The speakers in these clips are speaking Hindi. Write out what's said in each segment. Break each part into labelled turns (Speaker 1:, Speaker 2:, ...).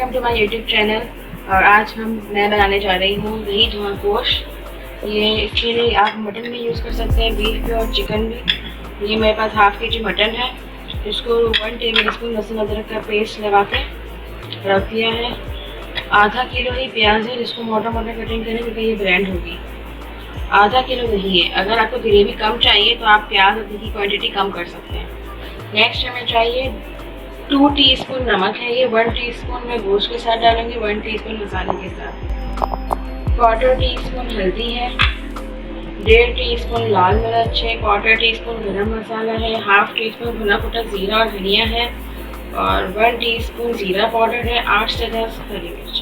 Speaker 1: Welcome to my YouTube channel. और आज मैं बनाने जा रही हूँ दही धुआं गोश्त। ये इसके लिए आप मटन भी यूज़ कर सकते हैं, बीफ भी और चिकन भी। ये मेरे पास हाफ़ के जी मटन है, इसको 1 टेबल स्पून लहसुन अदरक का पेस्ट लगा के रख दिया है। आधा किलो ही प्याज है, जिसको मोटा मोटा कटिंग करें क्योंकि ये ब्रांड होगी। आधा किलो दही है। अगर आपको ग्रेवी कम चाहिए तो आप प्याज और दही की क्वान्टिटी कम कर सकते हैं। नेक्स्ट हमें चाहिए 2 टीस्पून नमक है। ये 1 टीस्पून मैं गोश्त के साथ डालूंगी, 1 टीस्पून मसाले के साथ। 1/4 टीस्पून हल्दी है, 1.5 टीस्पून लाल मिर्च है, 1/4 टीस्पून गरम मसाला है, हाफ टीस्पून भुना कुटा जीरा और धनिया है और 1 टीस्पून जीरा पाउडर है, 8 से 10 हरी मिर्च।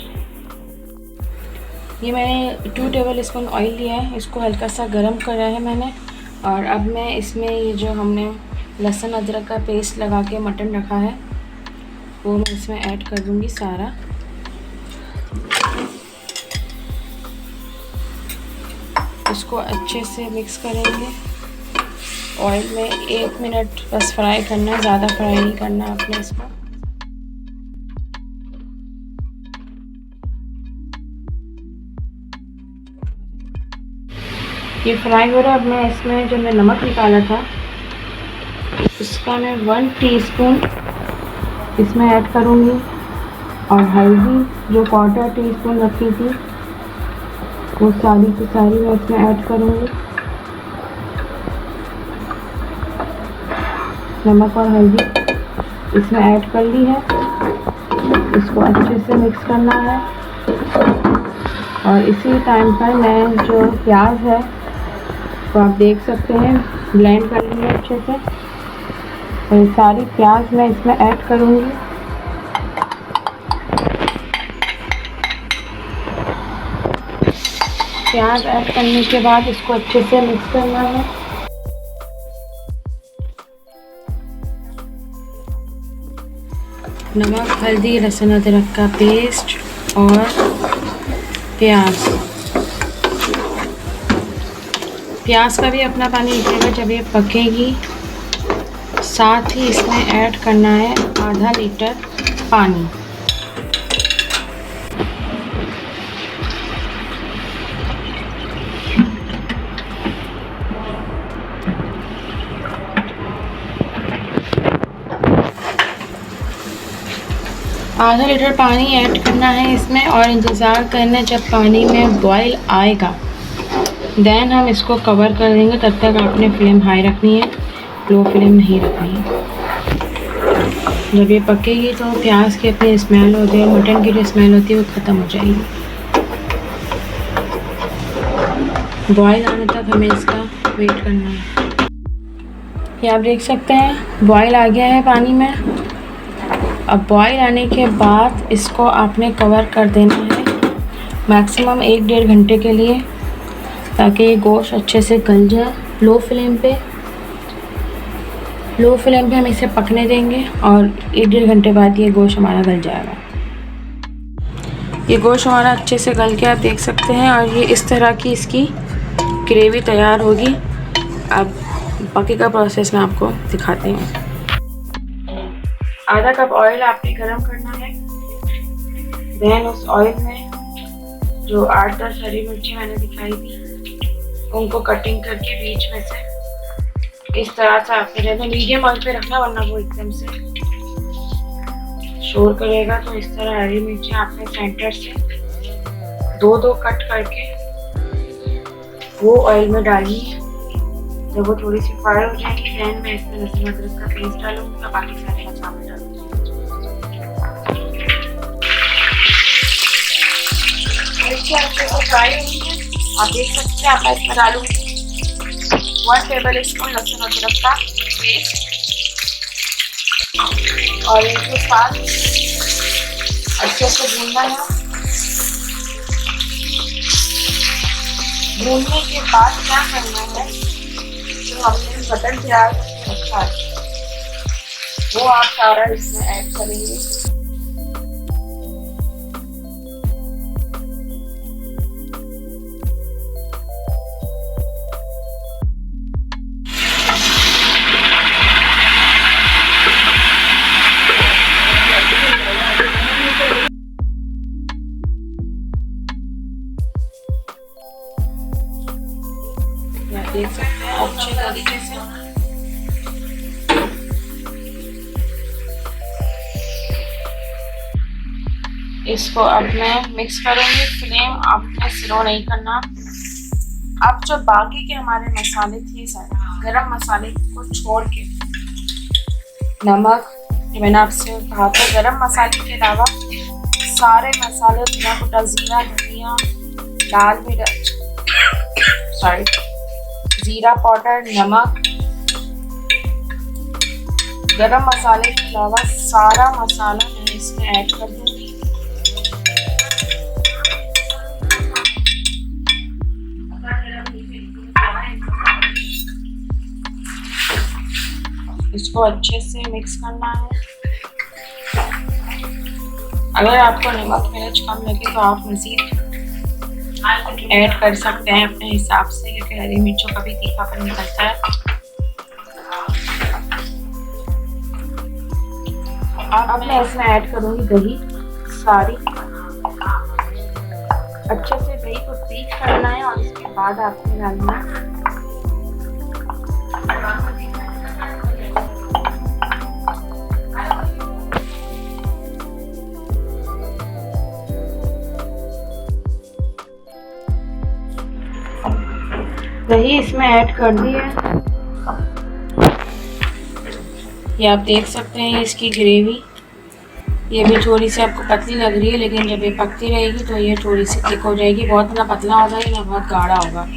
Speaker 1: ये मैंने 2 टेबल स्पून ऑयल लिया है, इसको हल्का सा गरम करा है मैंने। और अब मैं इसमें ये जो हमने लहसुन अदरक का पेस्ट लगा के मटन रखा है वो मैं इसमें ऐड कर दूंगी सारा। इसको अच्छे से मिक्स करेंगे। ऑयल में 1 मिनट बस फ्राई करना है, ज़्यादा फ्राई नहीं करना आपने इसको। ये फ्राई हो रहा है। अब मैं इसमें जो मैं नमक निकाला था उसका मैं 1 टीस्पून इसमें ऐड करूँगी और हल्दी जो 1/4 टीस्पून रखी थी वो सारी की सारी मैं इसमें ऐड करूँगी। नमक और हल्दी इसमें ऐड कर ली है, इसको अच्छे से मिक्स करना है। और इसी टाइम पर मैं जो प्याज है तो आप देख सकते हैं ब्लेंड कर ली है अच्छे से। और सारी प्याज मैं इसमें ऐड करूँगी। प्याज ऐड करने के बाद इसको अच्छे से मिक्स करना है। नमक, हल्दी, लहसुन अदरक का पेस्ट और प्याज का भी अपना पानी निकलेगा जब ये पकेगी। साथ ही इसमें ऐड करना है आधा लीटर पानी। आधा लीटर पानी ऐड करना है इसमें और इंतज़ार करना है जब पानी में बॉईल आएगा, देन हम इसको कवर कर देंगे। तब तक आपने फ्लेम हाई रखनी है, लो फ्लेम नहीं रखनी है। जब ये पकेगी तो प्याज की अपनी स्मेल होती है, मटन की जो स्मेल होती है वो ख़त्म हो जाएगी। बॉईल आने तक हमें इसका वेट करना है। ये आप देख सकते हैं बॉईल आ गया है पानी में। अब बॉईल आने के बाद इसको आपने कवर कर देना है मैक्सिमम 1-1.5 घंटे के लिए, ताकि ये गोश्त अच्छे से गल जाए। लो फ्लेम पे हम इसे पकने देंगे और 1-1.5 घंटे बाद ये गोश्त हमारा गल जाएगा। ये गोश्त हमारा अच्छे से गल के आप देख सकते हैं और ये इस तरह की इसकी ग्रेवी तैयार होगी। अब बाकी का प्रोसेस मैं आपको दिखाती हूँ। आधा कप ऑयल आपने गरम करना है। देन उस ऑयल में जो 8-10 हरी मिर्ची मैंने दिखाई थी उनको कटिंग करके बीच में से इस तरह से आपने रहना, मीडियम ऑयल पे रखना वरना वो एकदम से शोर करेगा। तो इस तरह हरी मिर्ची आपने सेंटर से 2-2 कट करके वो ऑयल में डालनी है। जब वो थोड़ी सी फ्राई हो जाएगी देन मैं इसमें लहसुन अदरक का पेस्ट डालूंगी और बाकी सारे मसाले डालूंगी। मिर्ची अच्छे से फ्राई हुई है, आप देख सकते हैं। आप इसमें डालूंगी 1 टेबल स्पून लहसुन अदरक का पेस्ट और इसके साथ अच्छे से भूनना है। भूनने के बाद क्या करना है, जो हमने मटन तैयार करके रखा है वो आप सारा इसमें ऐड करेंगे। इसको अब मैं मिक्स करूँगी। फ्लेम आपने स्लो नहीं करना। अब जो बाकी के हमारे मसाले थे सारे, गरम मसाले को छोड़ के, नमक, मैंने आपसे कहा था गरम मसाले के अलावा सारे मसाले, धनिया कुटा, जीरा, धनिया, लाल मिर्च, जीरा पाउडर, नमक, गरम मसाले के अलावा सारा मसाला मैं इसमें ऐड कर दूंगी। इसको अच्छे से मिक्स करना है। अगर आपको नमक मिर्च कम लगे तो आप मज़ीद ऐड कर सकते हैं अपने हिसाब से, क्योंकि हरी मिर्चों का भी तीखापन निकलता है। अब मैं इसमें ऐड करूँगी दही सारी। अच्छे से दही को बीट करना है और उसके बाद आपने डालना है दही। इसमें ऐड कर दी है। ये आप देख सकते हैं इसकी ग्रेवी, ये भी थोड़ी सी आपको पतली लग रही है, लेकिन जब ये पकती रहेगी तो ये थोड़ी सी थिक हो जाएगी। बहुत ना पतला होगा ना बहुत गाढ़ा होगा।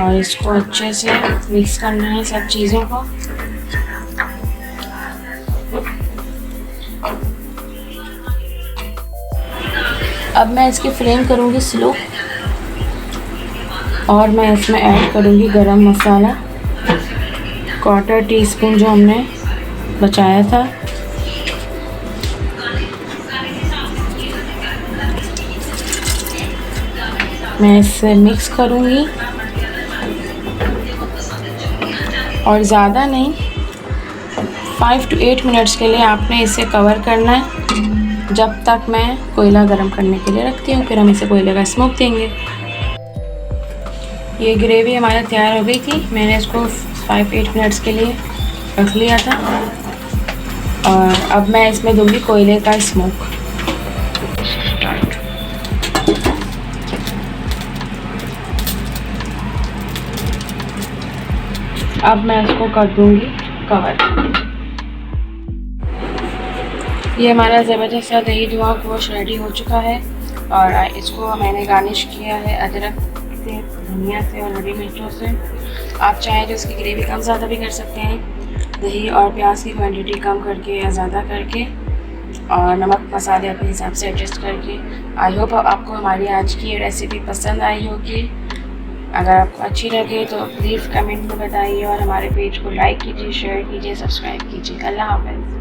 Speaker 1: और इसको अच्छे से मिक्स करना है सब चीज़ों को। अब मैं इसकी फ्लेम करूँगी स्लो और मैं इसमें ऐड करूँगी गरम मसाला, 1/4 टीस्पून जो हमने बचाया था। मैं इसे मिक्स करूँगी और ज़्यादा नहीं, 5 to 8 मिनट्स के लिए आपने इसे कवर करना है, जब तक मैं कोयला गर्म करने के लिए रखती हूँ। फिर हम इसे कोयले का स्मोक देंगे। ये ग्रेवी हमारा तैयार हो गई थी। मैंने इसको 5-8 मिनट्स के लिए रख लिया था और अब मैं इसमें दूंगी कोयले का स्मोक। अब मैं इसको कर दूंगी कवर। ये हमारा ज़बरदस्त सा दही धुआं गोश्त रेडी हो चुका है और इसको मैंने गार्निश किया है अदरक से, धनिया से और हरी मिर्चों से। आप चाहें तो इसकी ग्रेवी कम ज़्यादा भी कर सकते हैं, दही और प्याज की क्वांटिटी कम करके या ज़्यादा करके, और नमक मसाले अपने हिसाब से एडजस्ट करके। आई होप आपको हमारी आज की ये रेसिपी पसंद आई होगी। अगर आपको अच्छी लगे तो प्लीज़ कमेंट में बताइए और हमारे पेज को लाइक कीजिए, शेयर कीजिए, सब्सक्राइब कीजिए। अल्लाह हाफ़िज़।